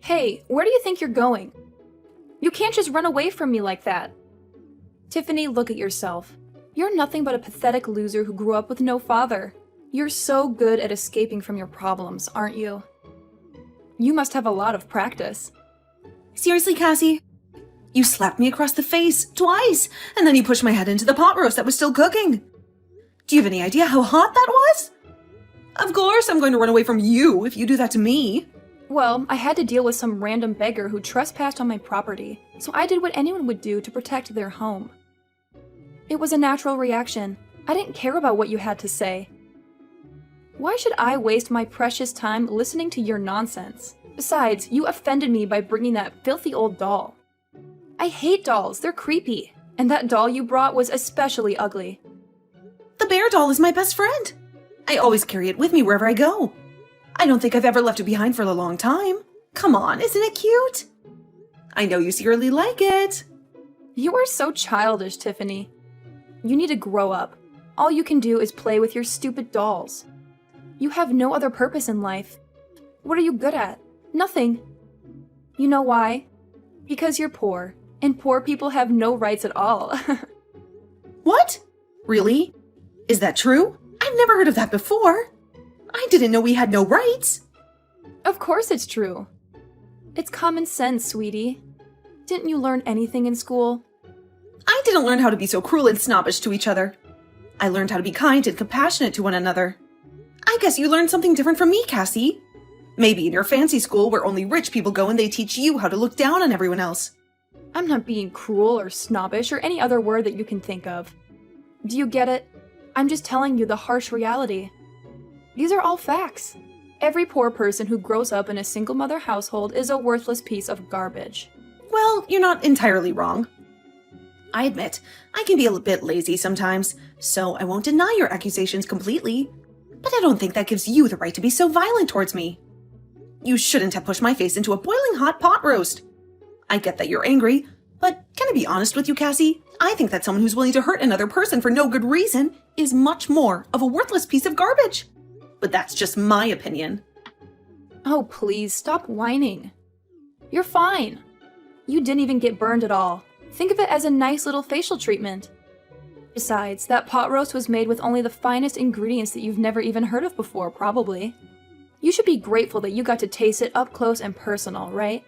Hey, where do you think you're going? You can't just run away from me like that. Tiffany, look at yourself. You're nothing but a pathetic loser who grew up with no father. You're so good at escaping from your problems, aren't you? You must have a lot of practice. Seriously, Cassie? You slapped me across the face twice, and then you pushed my head into the pot roast that was still cooking. Do you have any idea how hot that was? Of course I'm going to run away from you if you do that to me. Well, I had to deal with some random beggar who trespassed on my property, so I did what anyone would do to protect their home. It was a natural reaction. I didn't care about what you had to say. Why should I waste my precious time listening to your nonsense? Besides, you offended me by bringing that filthy old doll. I hate dolls, they're creepy. And that doll you brought was especially ugly. The bear doll is my best friend. I always carry it with me wherever I go. I don't think I've ever left it behind for a long time. Come on, isn't it cute? I know you secretly like it. You are so childish, Tiffany. You need to grow up. All you can do is play with your stupid dolls. You have no other purpose in life. What are you good at? Nothing. You know why? Because you're poor, and poor people have no rights at all. What? Really? Is that true? I've never heard of that before. I didn't know we had no rights. Of course it's true. It's common sense, sweetie. Didn't you learn anything in school? I didn't learn how to be so cruel and snobbish to each other. I learned how to be kind and compassionate to one another. I guess you learned something different from me, Cassie. Maybe in your fancy school where only rich people go and they teach you how to look down on everyone else. I'm not being cruel or snobbish or any other word that you can think of. Do you get it? I'm just telling you the harsh reality. These are all facts. Every poor person who grows up in a single mother household is a worthless piece of garbage. Well, you're not entirely wrong. I admit, I can be a bit lazy sometimes, so I won't deny your accusations completely. But I don't think that gives you the right to be so violent towards me. You shouldn't have pushed my face into a boiling hot pot roast. I get that you're angry, but can I be honest with you, Cassie? I think that someone who's willing to hurt another person for no good reason is much more of a worthless piece of garbage. But that's just my opinion. Oh, please, stop whining. You're fine. You didn't even get burned at all. Think of it as a nice little facial treatment. Besides, that pot roast was made with only the finest ingredients that you've never even heard of before, probably. You should be grateful that you got to taste it up close and personal, right?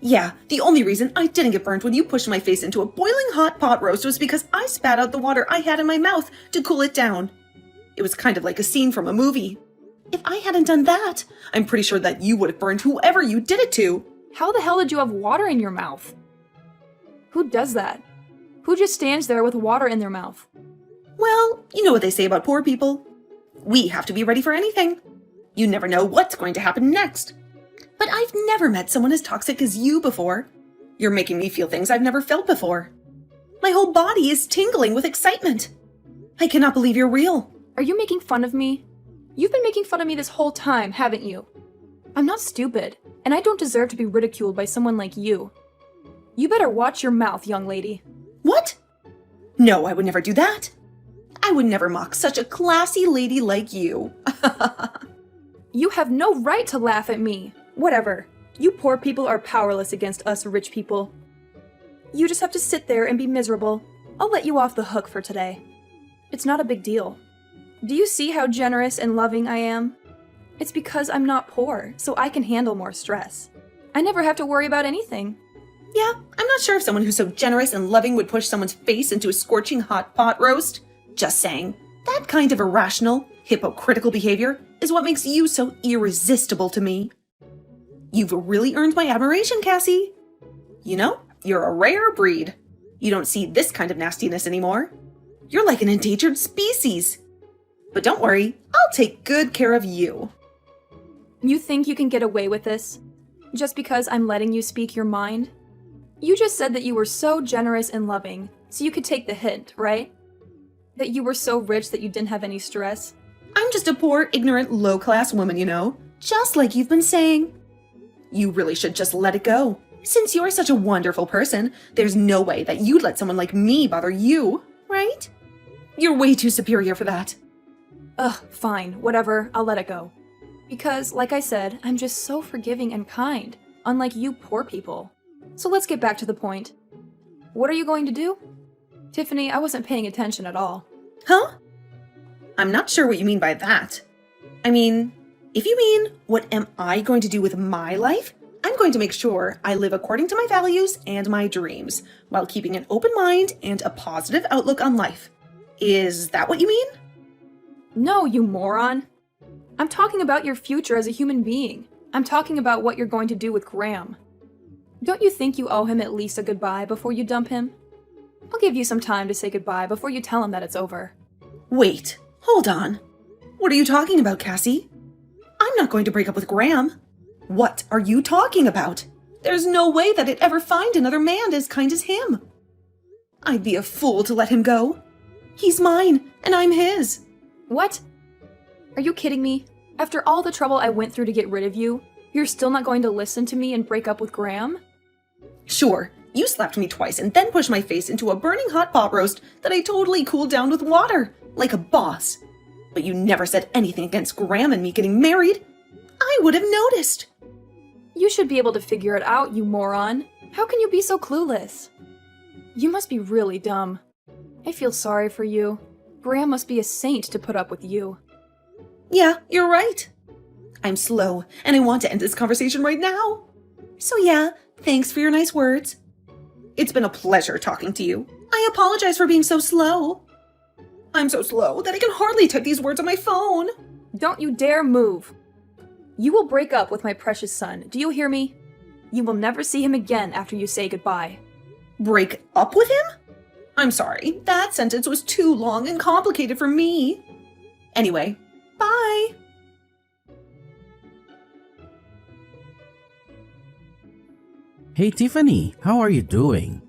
Yeah, the only reason I didn't get burnt when you pushed my face into a boiling hot pot roast was because I spat out the water I had in my mouth to cool it down. It was kind of like a scene from a movie. If I hadn't done that, I'm pretty sure that you would have burned whoever you did it to. How the hell did you have water in your mouth? Who does that? Who just stands there with water in their mouth? Well, you know what they say about poor people. We have to be ready for anything. You never know what's going to happen next. But I've never met someone as toxic as you before. You're making me feel things I've never felt before. My whole body is tingling with excitement. I cannot believe you're real. Are you making fun of me? You've been making fun of me this whole time, haven't you? I'm not stupid, and I don't deserve to be ridiculed by someone like you. You better watch your mouth, young lady. What? No, I would never do that. I would never mock such a classy lady like you. You have no right to laugh at me. Whatever. You poor people are powerless against us rich people. You just have to sit there and be miserable. I'll let you off the hook for today. It's not a big deal. Do you see how generous and loving I am? It's because I'm not poor, so I can handle more stress. I never have to worry about anything. Yeah, I'm not sure if someone who's so generous and loving would push someone's face into a scorching hot pot roast. Just saying. That kind of irrational, hypocritical behavior is what makes you so irresistible to me. You've really earned my admiration, Cassie. You know, you're a rare breed. You don't see this kind of nastiness anymore. You're like an endangered species. But don't worry, I'll take good care of you. You think you can get away with this? Just because I'm letting you speak your mind? You just said that you were so generous and loving, so you could take the hint, right? That you were so rich that you didn't have any stress? I'm just a poor, ignorant, low-class woman, you know? Just like you've been saying. You really should just let it go. Since you're such a wonderful person, there's no way that you'd let someone like me bother you, right? You're way too superior for that. Ugh, fine, whatever, I'll let it go. Because, like I said, I'm just so forgiving and kind. unlike you poor people. So let's get back to the point. What are you going to do? Tiffany, I wasn't paying attention at all. Huh? I'm not sure what you mean by that. I mean, if you mean, what am I going to do with my life? I'm going to make sure I live according to my values and my dreams, while keeping an open mind and a positive outlook on life. Is that what you mean? No, you moron. I'm talking about your future as a human being. I'm talking about what you're going to do with Graham. Don't you think you owe him at least a goodbye before you dump him? I'll give you some time to say goodbye before you tell him that it's over. Wait, hold on. What are you talking about, Cassie? I'm not going to break up with Graham. What are you talking about? There's no way that I'd ever find another man as kind as him. I'd be a fool to let him go. He's mine, and I'm his. What? Are you kidding me? After all the trouble I went through to get rid of you, you're still not going to listen to me and break up with Graham? Sure, you slapped me twice and then pushed my face into a burning hot pot roast that I totally cooled down with water, like a boss. But you never said anything against Graham and me getting married. I would have noticed. You should be able to figure it out, you moron. How can you be so clueless? You must be really dumb. I feel sorry for you. Graham must be a saint to put up with you. Yeah, you're right. I'm slow, and I want to end this conversation right now. So yeah, thanks for your nice words. It's been a pleasure talking to you. I apologize for being so slow. I'm so slow that I can hardly type these words on my phone. Don't you dare move. You will break up with my precious son, do you hear me? You will never see him again after you say goodbye. Break up with him? I'm sorry, that sentence was too long and complicated for me. Anyway, bye. Hey Tiffany, how are you doing?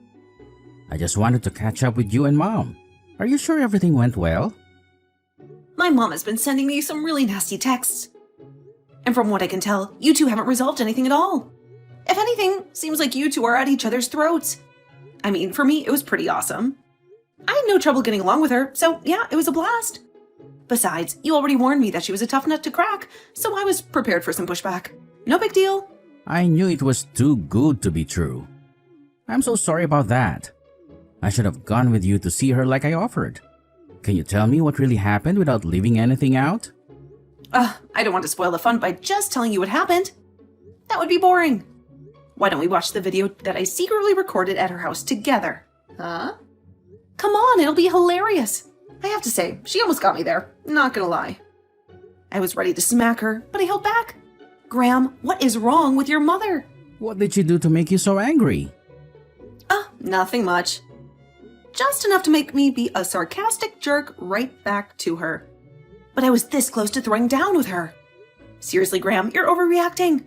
I just wanted to catch up with you and Mom. Are you sure everything went well? My mom has been sending me some really nasty texts. And from what I can tell, you two haven't resolved anything at all. If anything, seems like you two are at each other's throats. I mean, for me, it was pretty awesome. I had no trouble getting along with her, so yeah, it was a blast. Besides, you already warned me that she was a tough nut to crack, so I was prepared for some pushback. No big deal. I knew it was too good to be true. I'm so sorry about that. I should have gone with you to see her like I offered. Can you tell me what really happened without leaving anything out? I don't want to spoil the fun by just telling you what happened. That would be boring. Why don't we watch the video that I secretly recorded at her house together? Huh? Come on, it'll be hilarious. I have to say, she almost got me there, not gonna lie. I was ready to smack her, but I held back. Graham, what is wrong with your mother? What did she do to make you so angry? Nothing much. Just enough to make me be a sarcastic jerk right back to her. But I was this close to throwing down with her. Seriously, Graham, you're overreacting.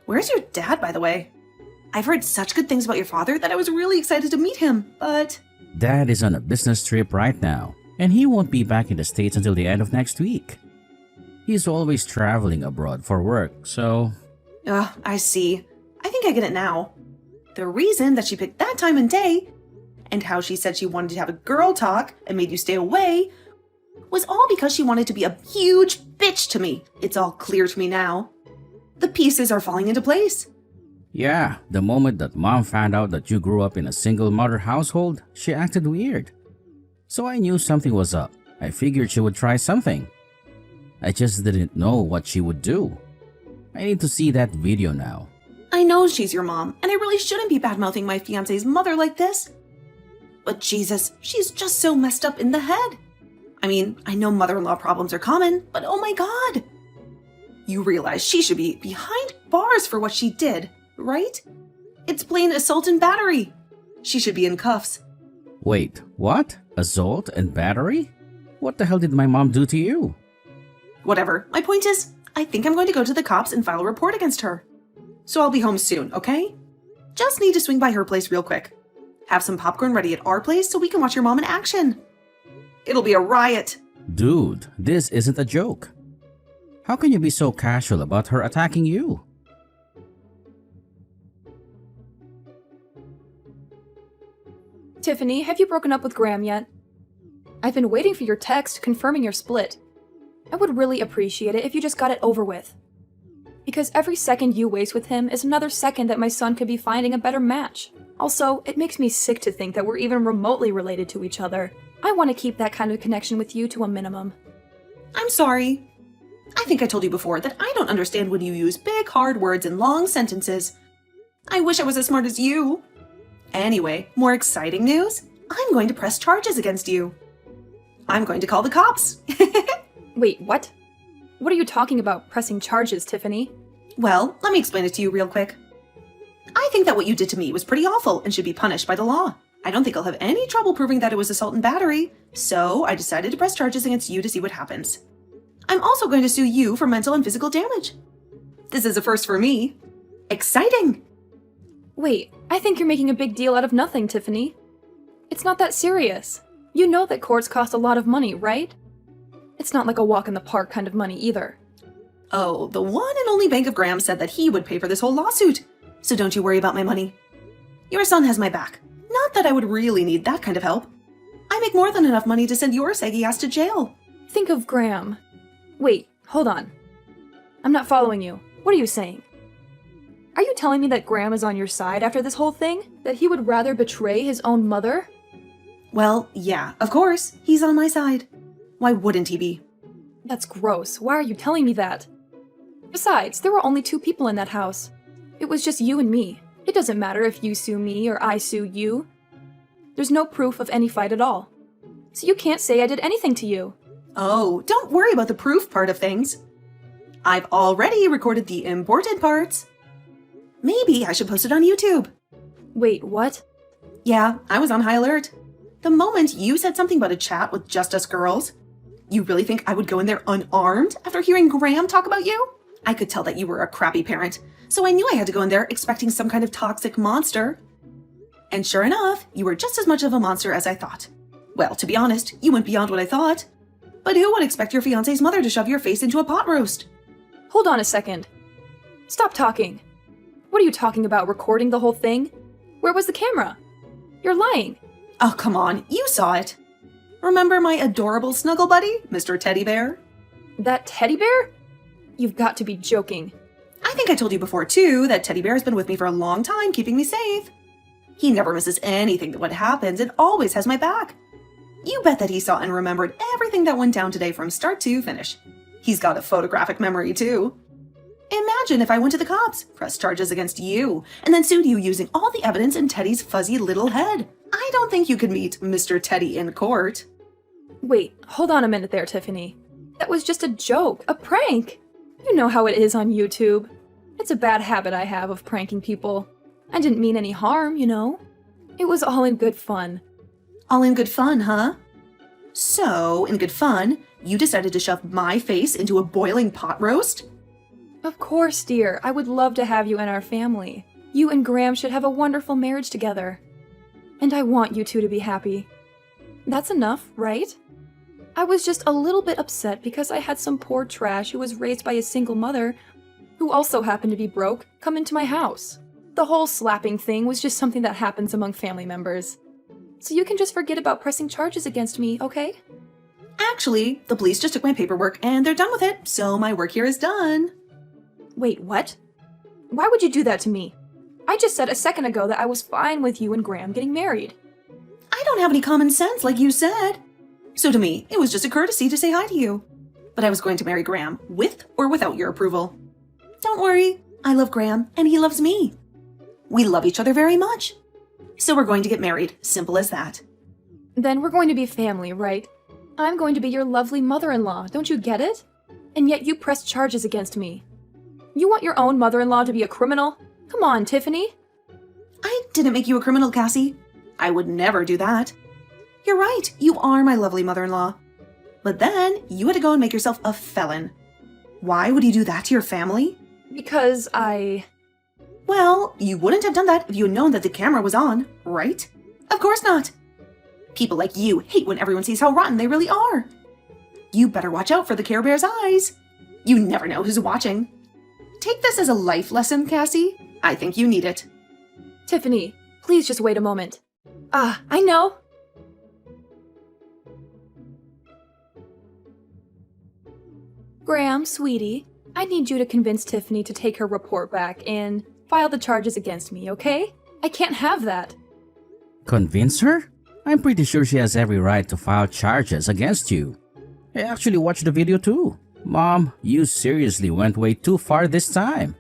Where's your dad, by the way? I've heard such good things about your father that I was really excited to meet him, but... Dad is on a business trip right now, and he won't be back in the States until the end of next week. He's always traveling abroad for work, so... I see. I think I get it now. The reason that she picked that time and day, and how she said she wanted to have a girl talk and made you stay away, was all because she wanted to be a huge bitch to me. It's all clear to me now. The pieces are falling into place. Yeah, the moment that Mom found out that you grew up in a single mother household, she acted weird. So I knew something was up. I figured she would try something. I just didn't know what she would do. I need to see that video now. I know she's your mom, and I really shouldn't be bad-mouthing my fiancé's mother like this. But Jesus, she's just so messed up in the head. I mean, I know mother-in-law problems are common, but oh my god. You realize she should be behind bars for what she did, right? It's plain assault and battery. She should be in cuffs. Wait, what? Assault and battery? What the hell did my mom do to you? Whatever. My point is, I think I'm going to go to the cops and file a report against her. So I'll be home soon, okay? Just need to swing by her place real quick. Have some popcorn ready at our place so we can watch your mom in action. It'll be a riot. Dude, this isn't a joke. How can you be so casual about her attacking you? Tiffany, have you broken up with Graham yet? I've been waiting for your text confirming your split. I would really appreciate it if you just got it over with. Because every second you waste with him is another second that my son could be finding a better match. Also, it makes me sick to think that we're even remotely related to each other. I want to keep that kind of connection with you to a minimum. I'm sorry. I think I told you before that I don't understand when you use big, hard words in long sentences. I wish I was as smart as you. Anyway, more exciting news. I'm going to press charges against you. I'm going to call the cops. Wait, what? What are you talking about, pressing charges, Tiffany? Well, let me explain it to you real quick. I think that what you did to me was pretty awful and should be punished by the law. I don't think I'll have any trouble proving that it was assault and battery, so I decided to press charges against you to see what happens. I'm also going to sue you for mental and physical damage. This is a first for me. Exciting! Wait, I think you're making a big deal out of nothing, Tiffany. It's not that serious. You know that courts cost a lot of money, right? It's not like a walk in the park kind of money either. Oh, the one and only Bank of Graham said that he would pay for this whole lawsuit, so don't you worry about my money. Your son has my back. Not that I would really need that kind of help. I make more than enough money to send your saggy ass to jail. Think of Graham. Wait, hold on. I'm not following you. What are you saying? Are you telling me that Graham is on your side after this whole thing? That he would rather betray his own mother? Well, yeah, of course. He's on my side. Why wouldn't he be? That's gross. Why are you telling me that? Besides, there were only 2 people in that house. It was just you and me. It doesn't matter if you sue me or I sue you. There's no proof of any fight at all. So you can't say I did anything to you. Oh, don't worry about the proof part of things. I've already recorded the important parts. Maybe I should post it on YouTube. Wait, what? Yeah, I was on high alert. The moment you said something about a chat with just us girls, you really think I would go in there unarmed after hearing Graham talk about you? I could tell that you were a crappy parent, so I knew I had to go in there expecting some kind of toxic monster. And sure enough, you were just as much of a monster as I thought. Well, to be honest, you went beyond what I thought. But who would expect your fiancé's mother to shove your face into a pot roast? Hold on a second. Stop talking. What are you talking about, recording the whole thing? Where was the camera? You're lying. Oh, come on, you saw it. Remember my adorable snuggle buddy, Mr. Teddy Bear? That teddy bear? You've got to be joking. I think I told you before, too, that Teddy Bear has been with me for a long time, keeping me safe. He never misses anything that what happens and always has my back. You bet that he saw and remembered everything that went down today from start to finish. He's got a photographic memory, too. Imagine if I went to the cops, pressed charges against you, and then sued you using all the evidence in Teddy's fuzzy little head. I don't think you could meet Mr. Teddy in court. Wait, hold on a minute there, Tiffany. That was just a joke, a prank. You know how it is on YouTube. It's a bad habit I have of pranking people. I didn't mean any harm, you know. It was all in good fun. All in good fun, huh? So, in good fun, you decided to shove my face into a boiling pot roast? Of course, dear. I would love to have you in our family. You and Graham should have a wonderful marriage together. And I want you two to be happy. That's enough, right? I was just a little bit upset because I had some poor trash who was raised by a single mother, who also happened to be broke, come into my house. The whole slapping thing was just something that happens among family members. So you can just forget about pressing charges against me, okay? Actually, the police just took my paperwork and they're done with it, so my work here is done. Wait, what? Why would you do that to me? I just said a second ago that I was fine with you and Graham getting married. I don't have any common sense, like you said. So to me, it was just a courtesy to say hi to you. But I was going to marry Graham, with or without your approval. Don't worry, I love Graham, and he loves me. We love each other very much. So we're going to get married, simple as that. Then we're going to be family, right? I'm going to be your lovely mother-in-law, don't you get it? And yet you pressed charges against me. You want your own mother-in-law to be a criminal? Come on, Tiffany. I didn't make you a criminal, Cassie. I would never do that. You're right, you are my lovely mother-in-law. But then, you had to go and make yourself a felon. Why would you do that to your family? Because Well, you wouldn't have done that if you had known that the camera was on, right? Of course not. People like you hate when everyone sees how rotten they really are. You better watch out for the Care Bear's eyes. You never know who's watching. Take this as a life lesson, Cassie. I think you need it. Tiffany, please just wait a moment. I know. Graham, sweetie, I need you to convince Tiffany to take her report back and file the charges against me, okay? I can't have that. Convince her? I'm pretty sure she has every right to file charges against you. I actually watched the video too. Mom, you seriously went way too far this time.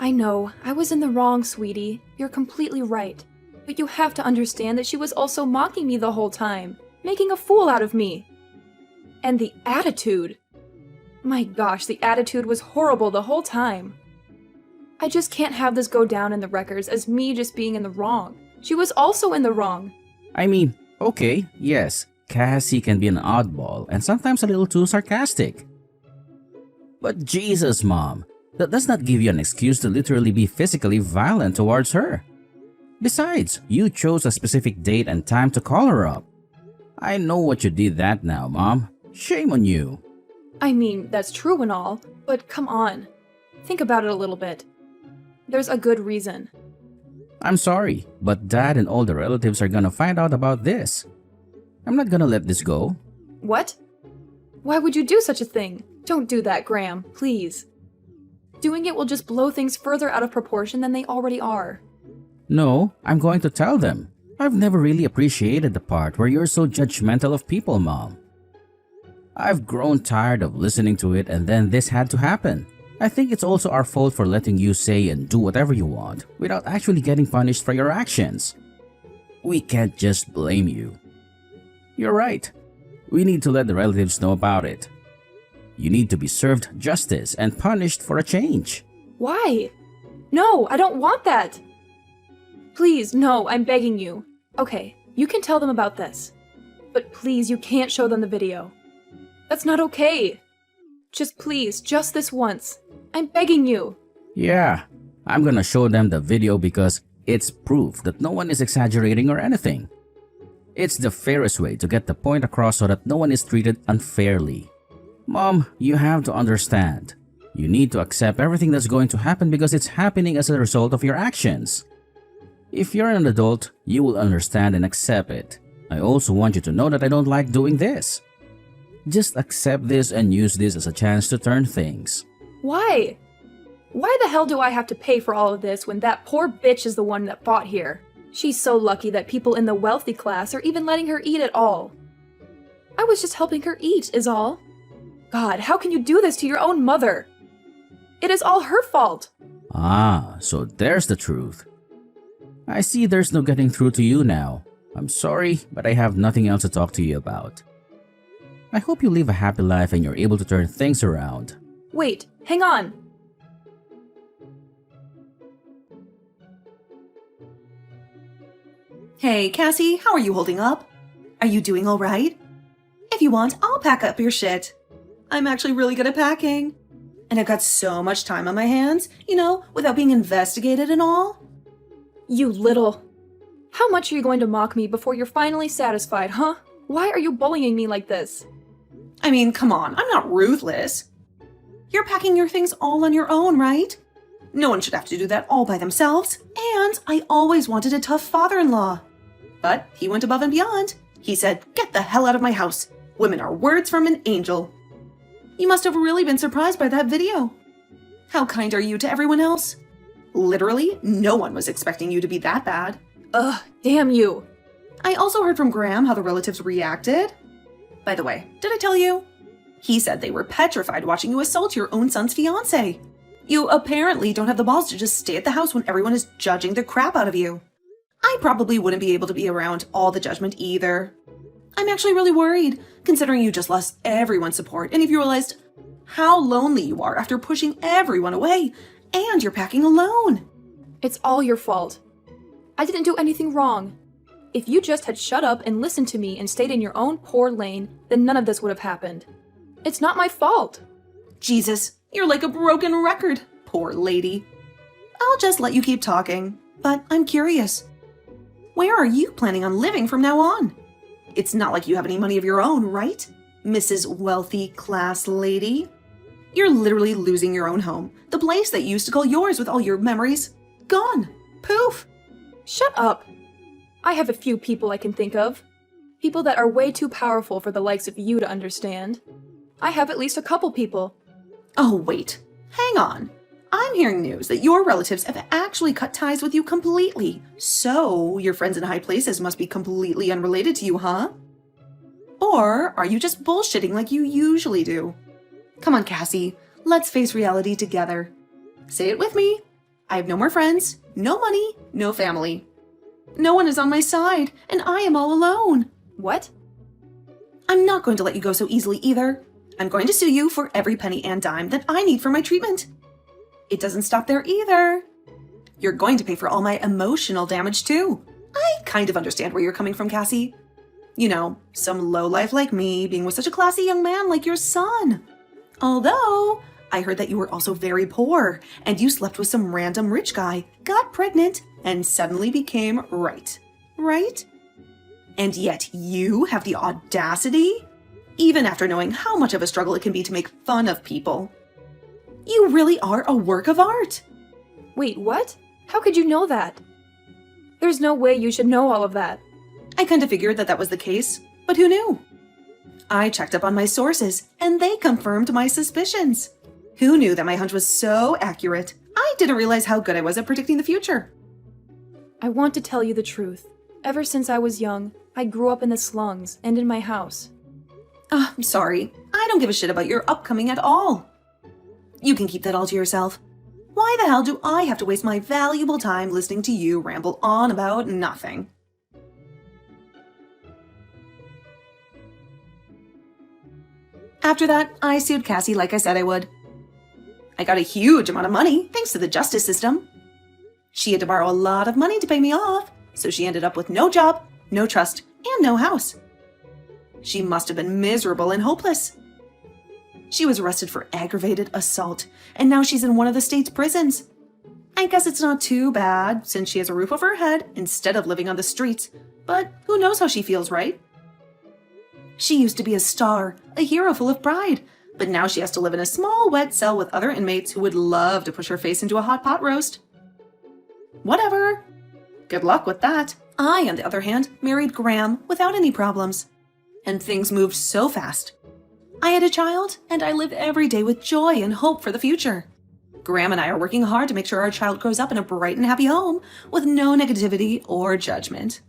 I know, I was in the wrong, sweetie. You're completely right. But you have to understand that she was also mocking me the whole time, making a fool out of me. And the attitude. My gosh, the attitude was horrible the whole time. I just can't have this go down in the records as me just being in the wrong. She was also in the wrong. I mean, okay, yes, Cassie can be an oddball and sometimes a little too sarcastic. But Jesus, Mom, that does not give you an excuse to literally be physically violent towards her. Besides, you chose a specific date and time to call her up. I know what you did that now, Mom. Shame on you. I mean, that's true and all, but come on. Think about it a little bit. There's a good reason. I'm sorry, but Dad and all the relatives are gonna find out about this. I'm not gonna let this go. What? Why would you do such a thing? Don't do that, Graham, please. Doing it will just blow things further out of proportion than they already are. No, I'm going to tell them. I've never really appreciated the part where you're so judgmental of people, Mom. I've grown tired of listening to it and then this had to happen. I think it's also our fault for letting you say and do whatever you want without actually getting punished for your actions. We can't just blame you. You're right. We need to let the relatives know about it. You need to be served justice and punished for a change. Why? No, I don't want that. Please, no, I'm begging you. Okay, you can tell them about this. But please, you can't show them the video. That's not okay. Just please, just this once. I'm begging you. Yeah, I'm gonna show them the video because it's proof that no one is exaggerating or anything. It's the fairest way to get the point across so that no one is treated unfairly. Mom, you have to understand. You need to accept everything that's going to happen because it's happening as a result of your actions. If you're an adult, you will understand and accept it. I also want you to know that I don't like doing this. Just accept this and use this as a chance to turn things. Why? Why the hell do I have to pay for all of this when that poor bitch is the one that fought here? She's so lucky that people in the wealthy class are even letting her eat at all. I was just helping her eat, is all. God, how can you do this to your own mother? It is all her fault. Ah, so there's the truth. I see there's no getting through to you now. I'm sorry, but I have nothing else to talk to you about. I hope you live a happy life and you're able to turn things around. Wait, hang on. Hey, Cassie, how are you holding up? Are you doing all right? If you want, I'll pack up your shit. I'm actually really good at packing. And I've got so much time on my hands, without being investigated and all. You little... How much are you going to mock me before you're finally satisfied, huh? Why are you bullying me like this? I mean, come on, I'm not ruthless. You're packing your things all on your own, right? No one should have to do that all by themselves. And I always wanted a tough father-in-law. But he went above and beyond. He said, "Get the hell out of my house. Women are words from an angel." You must have really been surprised by that video. How kind are you to everyone else? Literally, no one was expecting you to be that bad. Ugh, damn you. I also heard from Graham how the relatives reacted. By the way, did I tell you? He said they were petrified watching you assault your own son's fiancée. You apparently don't have the balls to just stay at the house when everyone is judging the crap out of you. I probably wouldn't be able to be around all the judgment either. I'm actually really worried, considering you just lost everyone's support and if you realized how lonely you are after pushing everyone away and you're packing alone. It's all your fault. I didn't do anything wrong. If you just had shut up and listened to me and stayed in your own poor lane, then none of this would have happened. It's not my fault. Jesus, you're like a broken record, poor lady. I'll just let you keep talking, but I'm curious. Where are you planning on living from now on? It's not like you have any money of your own, right? Mrs. Wealthy Class Lady. You're literally losing your own home, the place that you used to call yours with all your memories. Gone. Poof. Shut up. I have a few people I can think of. People that are way too powerful for the likes of you to understand. I have at least a couple people. Oh, wait. Hang on. I'm hearing news that your relatives have actually cut ties with you completely. So, your friends in high places must be completely unrelated to you, huh? Or are you just bullshitting like you usually do? Come on, Cassie. Let's face reality together. Say it with me. I have no more friends, no money, no family. No one is on my side, and I am all alone. What? I'm not going to let you go so easily either. I'm going to sue you for every penny and dime that I need for my treatment. It doesn't stop there either. You're going to pay for all my emotional damage too. I kind of understand where you're coming from, Cassie. You know, some lowlife like me being with such a classy young man like your son. Although, I heard that you were also very poor, and you slept with some random rich guy, got pregnant, and suddenly became right. Right? And yet you have the audacity? Even after knowing how much of a struggle it can be to make fun of people. You really are a work of art. Wait, what? How could you know that? There's no way you should know all of that. I kind of figured that was the case, but who knew? I checked up on my sources, and they confirmed my suspicions. Who knew that my hunch was so accurate? I didn't realize how good I was at predicting the future. I want to tell you the truth. Ever since I was young, I grew up in the slums and in my house. I'm sorry. I don't give a shit about your upcoming at all. You can keep that all to yourself. Why the hell do I have to waste my valuable time listening to you ramble on about nothing? After that, I sued Cassie like I said I would. I got a huge amount of money thanks to the justice system. She had to borrow a lot of money to pay me off, so she ended up with no job, no trust, and no house. She must have been miserable and hopeless. She was arrested for aggravated assault, and now she's in one of the state's prisons. I guess it's not too bad, since she has a roof over her head instead of living on the streets, but who knows how she feels, right? She used to be a star, a hero full of pride, but now she has to live in a small, wet cell with other inmates who would love to push her face into a hot pot roast. Whatever. Good luck with that. I, on the other hand, married Graham without any problems. And things moved so fast. I had a child, and I live every day with joy and hope for the future. Graham and I are working hard to make sure our child grows up in a bright and happy home with no negativity or judgment.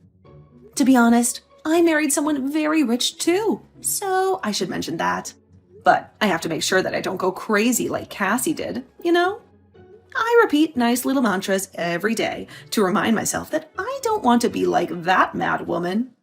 To be honest, I married someone very rich too, so I should mention that. But I have to make sure that I don't go crazy like Cassie did, you know? I repeat nice little mantras every day to remind myself that I don't want to be like that mad woman.